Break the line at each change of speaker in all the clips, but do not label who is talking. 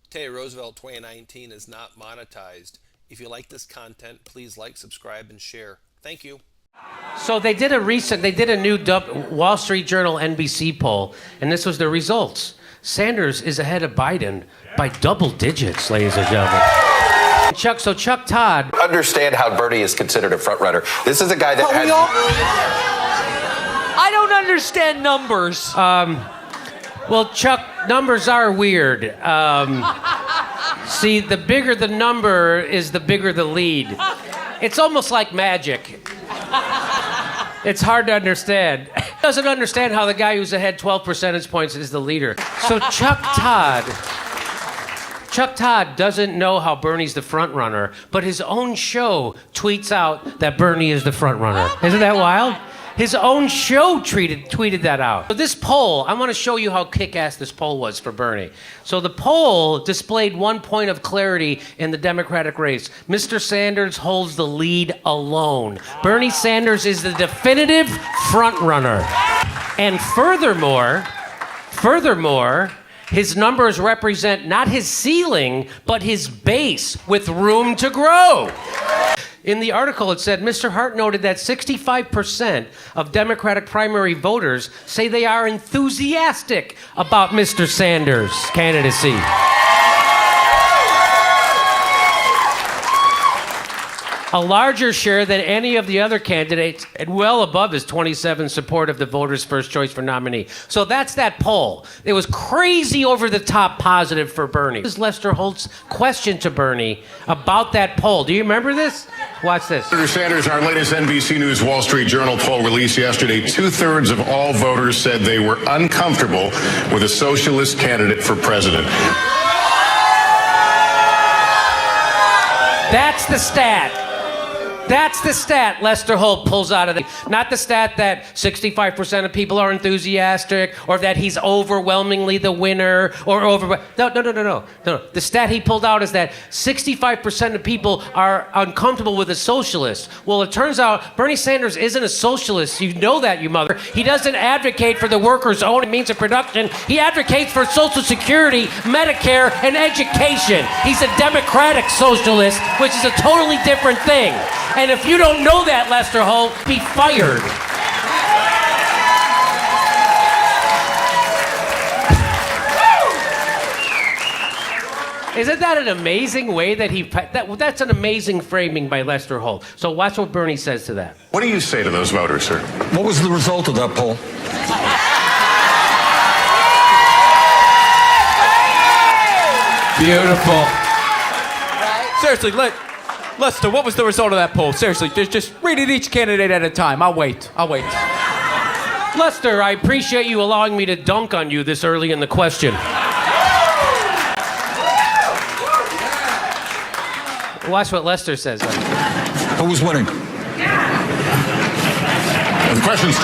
Teddy Roosevelt 2019 is not monetized. If you like this content, please like, subscribe, and share. Thank you.
So they did a new Wall Street Journal NBC poll, and this was the results. Sanders is ahead of Biden by double digits, ladies and gentlemen. Chuck Todd.
Understand how Bernie is considered a frontrunner. This is a guy that has...
I don't understand numbers.
Well, Chuck, numbers are weird. See, the bigger the number is, the bigger the lead. It's almost like magic. It's hard to understand. Doesn't understand how the guy who's ahead 12 percentage points is the leader. So Chuck Todd doesn't know how Bernie's the front runner, but his own show tweets out that Bernie is the front runner. Isn't that wild? His own show tweeted that out. So this poll, I want to show you how kick-ass this poll was for Bernie. So the poll displayed 1 point of clarity in the Democratic race. Mr. Sanders holds the lead alone. Bernie Sanders is the definitive front runner. And furthermore, his numbers represent not his ceiling, but his base with room to grow. In the article, it said, Mr. Hart noted that 65% of Democratic primary voters say they are enthusiastic about Mr. Sanders' candidacy. A larger share than any of the other candidates, and well above his 27 support of the voters' first choice for nominee. So that's that poll. It was crazy over the top positive for Bernie. This is Lester Holt's question to Bernie about that poll. Do you remember this? Watch this.
Senator Sanders, our latest NBC News Wall Street Journal poll released yesterday, 2/3 of all voters said they were uncomfortable with a socialist candidate for president.
That's the stat. That's the stat Lester Holt pulls out of the... Not the stat that 65% of people are enthusiastic or that he's overwhelmingly the winner or over... No. The stat he pulled out is that 65% of people are uncomfortable with a socialist. Well, it turns out Bernie Sanders isn't a socialist. You know that, you mother. He doesn't advocate for the workers' own means of production. He advocates for Social Security, Medicare, and education. He's a democratic socialist, which is a totally different thing. And if you don't know that, Lester Holt, be fired. Isn't that an amazing way that that's an amazing framing by Lester Holt. So watch what Bernie says to that.
What do you say to those voters, sir?
What was the result of that poll?
Beautiful. Seriously, Lester, what was the result of that poll? Seriously, just read it each candidate at a time. I'll wait.
Lester, I appreciate you allowing me to dunk on you this early in the question. Watch what Lester says.
Who was winning?
The question's...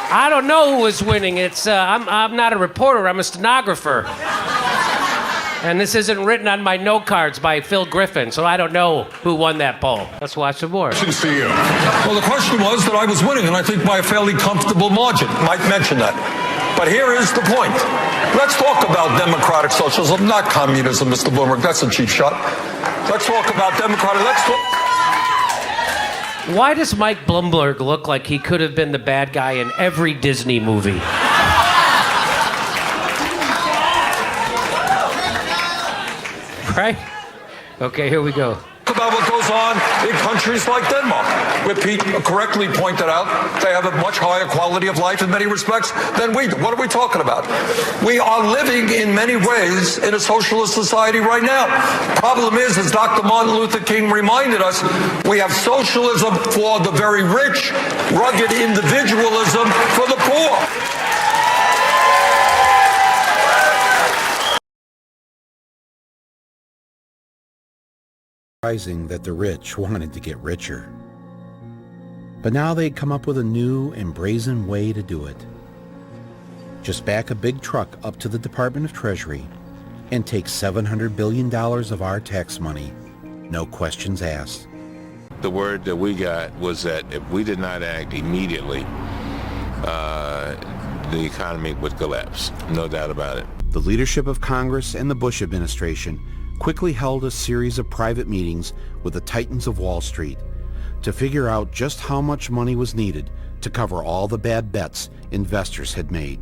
I don't know who was winning. I'm not a reporter. I'm a stenographer. And this isn't written on my note cards by Phil Griffin, so I don't know who won that poll. Let's watch some more.
Questions to you.
Well, the question was that I was winning, and I think by a fairly comfortable margin. Mike mentioned that. But here is the point. Let's talk about democratic socialism, not communism, Mr. Bloomberg. That's a cheap shot. Let's talk about democratic...
Why does Mike Bloomberg look like he could have been the bad guy in every Disney movie? Right? Okay, here we go.
About what goes on in countries like Denmark, where Pete correctly pointed out they have a much higher quality of life in many respects than we do. What are we talking about? We are living in many ways in a socialist society right now. Problem is, as Dr. Martin Luther King reminded us, we have socialism for the very rich, rugged individualism for the poor.
That the rich wanted to get richer. But now they'd come up with a new and brazen way to do it. Just back a big truck up to the Department of Treasury and take $700 billion of our tax money no questions asked.
The word that we got was that if we did not act immediately, the economy would collapse. No doubt about it.
The leadership of Congress and the Bush administration quickly held a series of private meetings with the titans of Wall Street to figure out just how much money was needed to cover all the bad bets investors had made.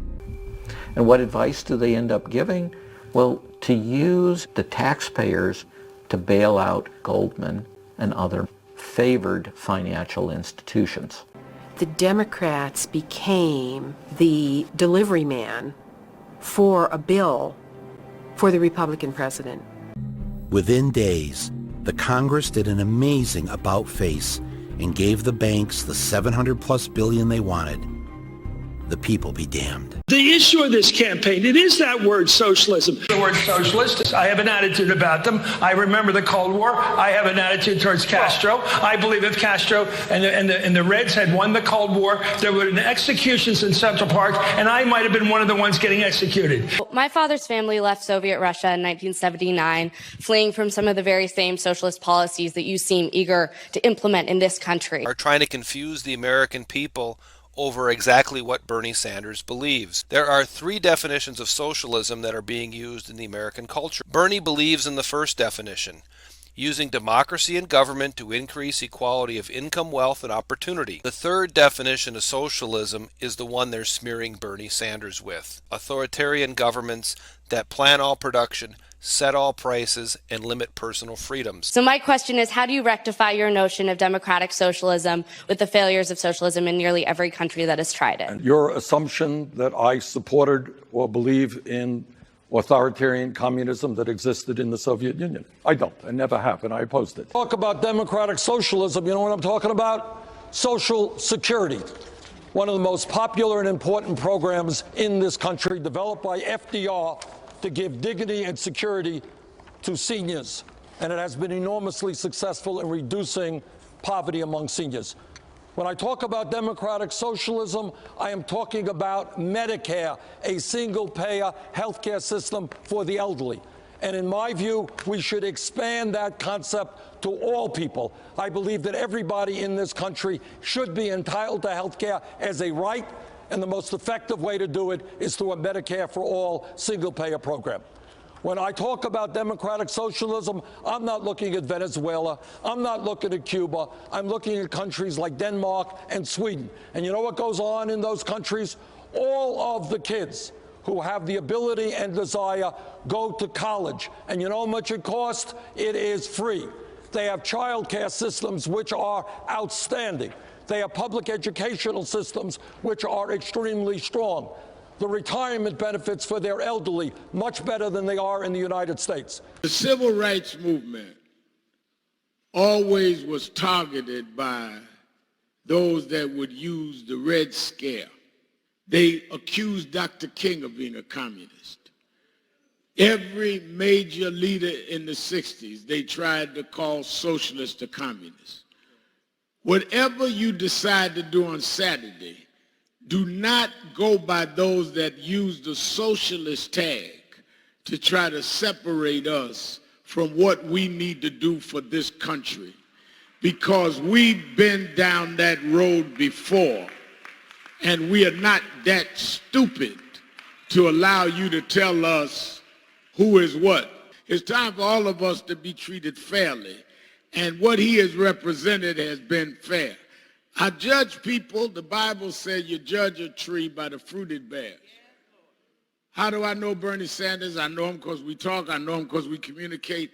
And what advice do they end up giving? Well, to use the taxpayers to bail out Goldman and other favored financial institutions.
The Democrats became the delivery man for a bill for the Republican president.
Within days, the Congress did an amazing about-face and gave the banks the $700+ billion they wanted. The people be damned.
The issue of this campaign, it is that word socialism. The word socialist, I have an attitude about them. I remember the Cold War. I have an attitude towards Castro. I believe if Castro and the Reds had won the Cold War, there would have been executions in Central Park, and I might have been one of the ones getting executed.
My father's family left Soviet Russia in 1979, fleeing from some of the very same socialist policies that you seem eager to implement in this country.
Are trying to confuse the American people over exactly what Bernie Sanders believes. There are three definitions of socialism that are being used in the American culture. Bernie believes in the first definition, using democracy and government to increase equality of income, wealth, and opportunity. The third definition of socialism is the one they're smearing Bernie Sanders with. Authoritarian governments that plan all production, set all prices, and limit personal freedoms.
So my question is, how do you rectify your notion of democratic socialism with the failures of socialism in nearly every country that has tried it?
Your assumption that I supported or believe in authoritarian communism that existed in the Soviet Union. I don't. I never have, and I opposed it. Talk about democratic socialism. You know what I'm talking about? Social Security. One of the most popular and important programs in this country, developed by FDR to give dignity and security to seniors. And it has been enormously successful in reducing poverty among seniors. When I talk about democratic socialism, I am talking about Medicare, a single-payer healthcare system for the elderly. And in my view, we should expand that concept to all people. I believe that everybody in this country should be entitled to healthcare as a right, and the most effective way to do it is through a Medicare for all single-payer program. When I talk about democratic socialism, I'm not looking at Venezuela. I'm not looking at Cuba. I'm looking at countries like Denmark and Sweden. And you know what goes on in those countries? All of the kids who have the ability and desire go to college. And you know how much it costs? It is free. They have child care systems which are outstanding. They have public educational systems which are extremely strong. The retirement benefits for their elderly, much better than they are in the United States.
The civil rights movement always was targeted by those that would use the Red Scare. They accused Dr. King of being a communist. Every major leader in the 60s, they tried to call socialists a communist. Whatever you decide to do on Saturday, do not go by those that use the socialist tag to try to separate us from what we need to do for this country. Because we've been down that road before, and we are not that stupid to allow you to tell us who is what. It's time for all of us to be treated fairly. And what he has represented has been fair. I judge people, the Bible says you judge a tree by the fruit it bears. How do I know Bernie Sanders? I know him because we talk. I know him because we communicate.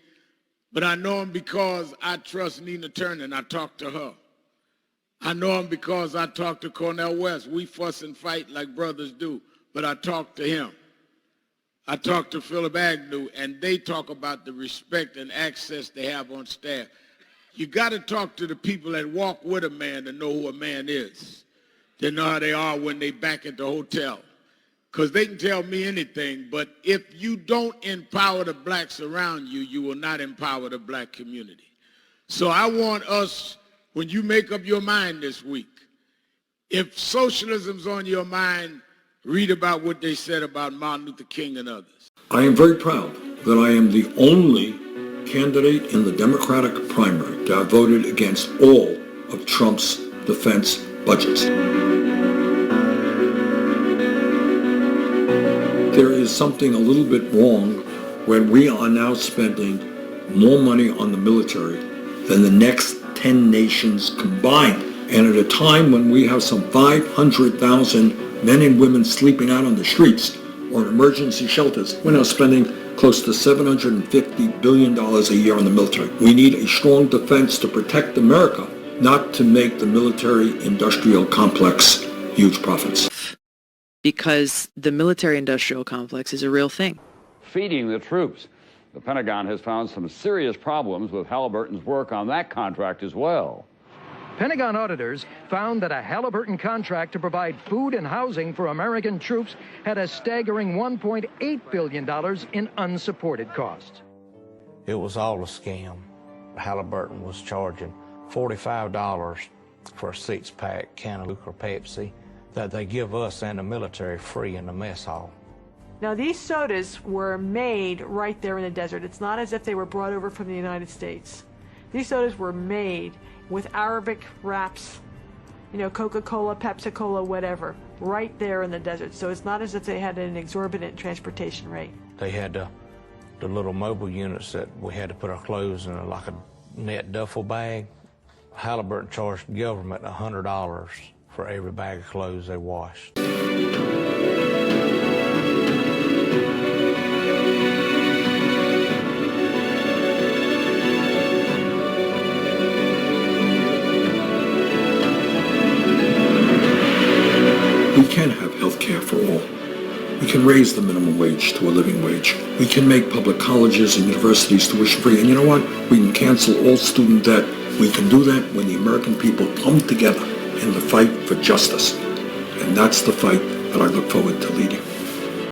But I know him because I trust Nina Turner and I talk to her. I know him because I talk to Cornel West. We fuss and fight like brothers do, but I talk to him. I talk to Philip Agnew, and they talk about the respect and access they have on staff. You got to talk to the people that walk with a man to know who a man is. They know how they are when they back at the hotel. Because they can tell me anything, but if you don't empower the blacks around you, you will not empower the black community. So I want us, when you make up your mind this week, if socialism's on your mind, read about what they said about Martin Luther King and others.
I am very proud that I am the only candidate in the Democratic primary to have voted against all of Trump's defense budgets. There is something a little bit wrong when we are now spending more money on the military than the next 10 nations combined. And at a time when we have some 500,000 men and women sleeping out on the streets or in emergency shelters, we're now spending close to $750 billion a year on the military. We need a strong defense to protect America, not to make the military-industrial complex huge profits.
Because the military-industrial complex is a real thing.
Feeding the troops. The Pentagon has found some serious problems with Halliburton's work on that contract as well.
Pentagon auditors found that a Halliburton contract to provide food and housing for American troops had a staggering $1.8 billion in unsupported costs.
It was all a scam. Halliburton was charging $45 for a six-pack can of Coke or Pepsi that they give us and the military free in the mess hall.
Now, these sodas were made right there in the desert. It's not as if they were brought over from the United States. These sodas were made with Arabic wraps, you know, Coca-Cola, Pepsi-Cola, whatever, right there in the desert. So it's not as if they had an exorbitant transportation rate.
They had the little mobile units that we had to put our clothes in, like a net duffel bag. Halliburton charged the government $100 for every bag of clothes they washed.
We can have health care for all. We can raise the minimum wage to a living wage. We can make public colleges and universities tuition-free. And you know what? We can cancel all student debt. We can do that when the American people come together in the fight for justice. And that's the fight that I look forward to leading.